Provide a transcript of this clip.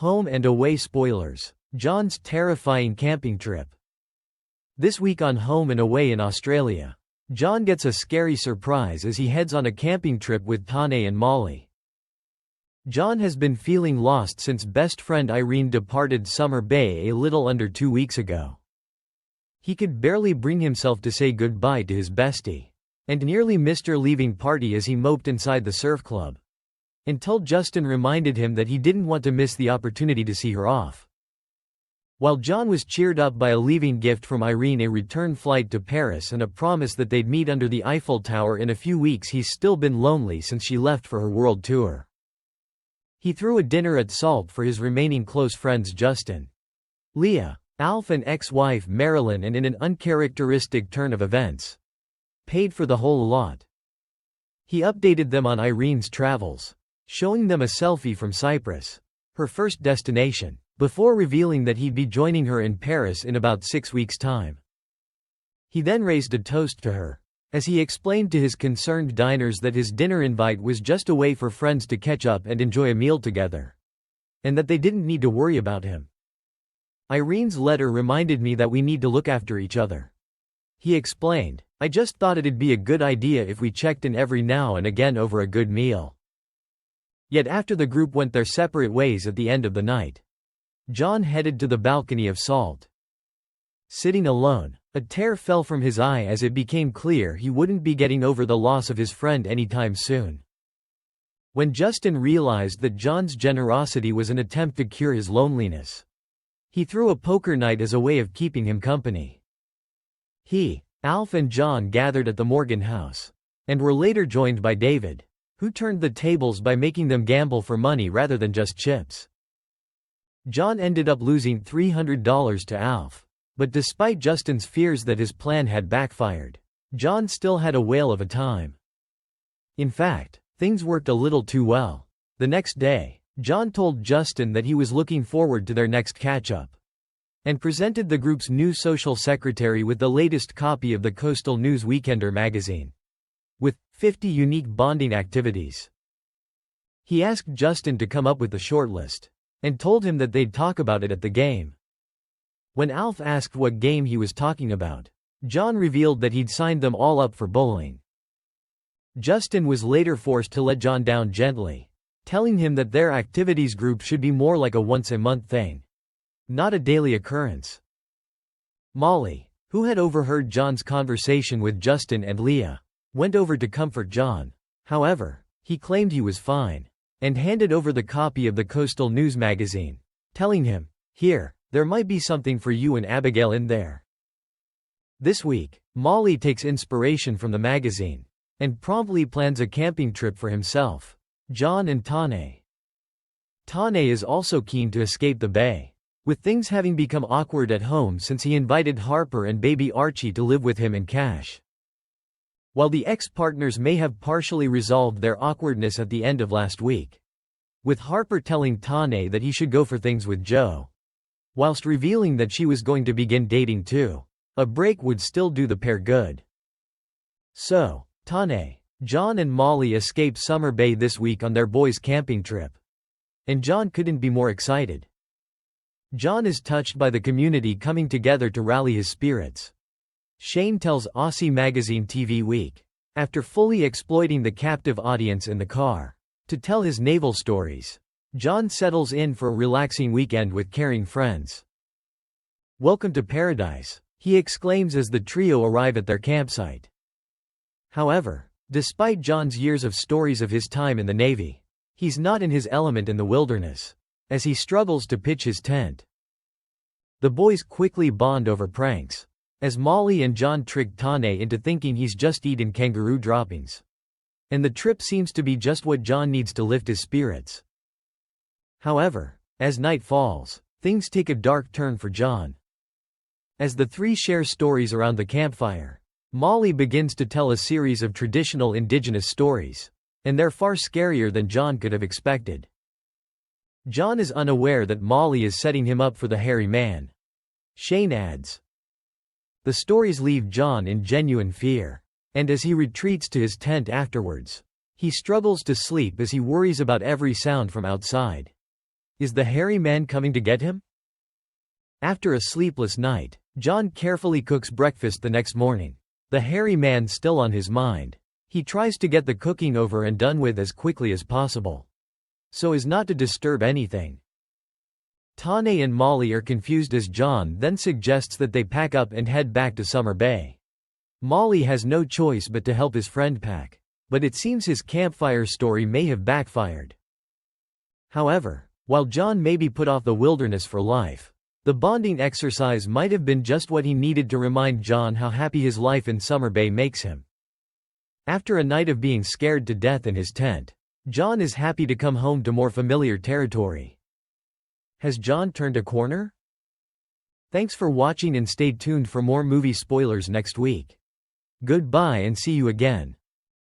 Home and away spoilers. John's terrifying camping trip. This week on Home and Away in Australia, John gets a scary surprise as he heads on a camping trip with Tane and Mali. John has been feeling lost since best friend Irene departed Summer Bay a little under 2 weeks ago. He could barely bring himself to say goodbye to his bestie, and nearly missed her leaving party as he moped inside the surf club, until Justin reminded him that he didn't want to miss the opportunity to see her off. While John was cheered up by a leaving gift from Irene, a return flight to Paris, and a promise that they'd meet under the Eiffel Tower in a few weeks, he's still been lonely since she left for her world tour. He threw a dinner at Salt for his remaining close friends Justin, Leah, Alf and ex-wife Marilyn, and in an uncharacteristic turn of events, paid for the whole lot. He updated them on Irene's travels, showing them a selfie from Cyprus, her first destination, before revealing that he'd be joining her in Paris in about 6 weeks' time. He then raised a toast to her, as he explained to his concerned diners that his dinner invite was just a way for friends to catch up and enjoy a meal together, and that they didn't need to worry about him. Irene's letter reminded me that we need to look after each other, he explained. I just thought it'd be a good idea if we checked in every now and again over a good meal. Yet after the group went their separate ways at the end of the night, John headed to the balcony of Salt. Sitting alone, a tear fell from his eye as it became clear he wouldn't be getting over the loss of his friend anytime soon. When Justin realized that John's generosity was an attempt to cure his loneliness, he threw a poker night as a way of keeping him company. He, Alf and John gathered at the Morgan house, and were later joined by David, who turned the tables by making them gamble for money rather than just chips. John ended up losing $300 to Alf, but despite Justin's fears that his plan had backfired, John still had a whale of a time. In fact, things worked a little too well. The next day, John told Justin that he was looking forward to their next catch-up, and presented the group's new social secretary with the latest copy of the Coastal News Weekender magazine, with 50 unique bonding activities. He asked Justin to come up with the shortlist, and told him that they'd talk about it at the game. When Alf asked what game he was talking about, John revealed that he'd signed them all up for bowling. Justin was later forced to let John down gently, telling him that their activities group should be more like a once-a-month thing, not a daily occurrence. Mali, who had overheard John's conversation with Justin and Leah, went over to comfort John. However, he claimed he was fine, and handed over the copy of the Coastal News magazine, telling him, "Here, there might be something for you and Abigail in there." This week, Mali takes inspiration from the magazine, and promptly plans a camping trip for himself, John and Tane. Tane is also keen to escape the bay, with things having become awkward at home since he invited Harper and baby Archie to live with him and Cash. While the ex-partners may have partially resolved their awkwardness at the end of last week, with Harper telling Tane that he should go for things with Joe, whilst revealing that she was going to begin dating too, a break would still do the pair good. So, Tane, John and Mali escape Summer Bay this week on their boys' camping trip, and John couldn't be more excited. John is touched by the community coming together to rally his spirits. Shane tells Aussie Magazine TV Week, after fully exploiting the captive audience in the car to tell his naval stories, John settles in for a relaxing weekend with caring friends. "Welcome to paradise," he exclaims as the trio arrive at their campsite. However, despite John's years of stories of his time in the Navy, he's not in his element in the wilderness, as he struggles to pitch his tent. The boys quickly bond over pranks, as Mali and John trick Tane into thinking he's just eaten kangaroo droppings, and the trip seems to be just what John needs to lift his spirits. However, as night falls, things take a dark turn for John. As the three share stories around the campfire, Mali begins to tell a series of traditional indigenous stories, and they're far scarier than John could have expected. John is unaware that Mali is setting him up for the hairy man. Shane adds, "The stories leave John in genuine fear, and as he retreats to his tent afterwards, he struggles to sleep as he worries about every sound from outside, Is the hairy man coming to get him? After a sleepless night, John carefully cooks breakfast the next morning. The hairy man still on his mind. He tries to get the cooking over and done with as quickly as possible, so as not to disturb anything. Tane and Mali are confused as John then suggests that they pack up and head back to Summer Bay. Mali has no choice but to help his friend pack, but it seems his campfire story may have backfired. However, while John may be put off the wilderness for life, the bonding exercise might have been just what he needed to remind John how happy his life in Summer Bay makes him. After a night of being scared to death in his tent, John is happy to come home to more familiar territory. Has John turned a corner? Thanks for watching and stay tuned for more movie spoilers next week. Goodbye and see you again.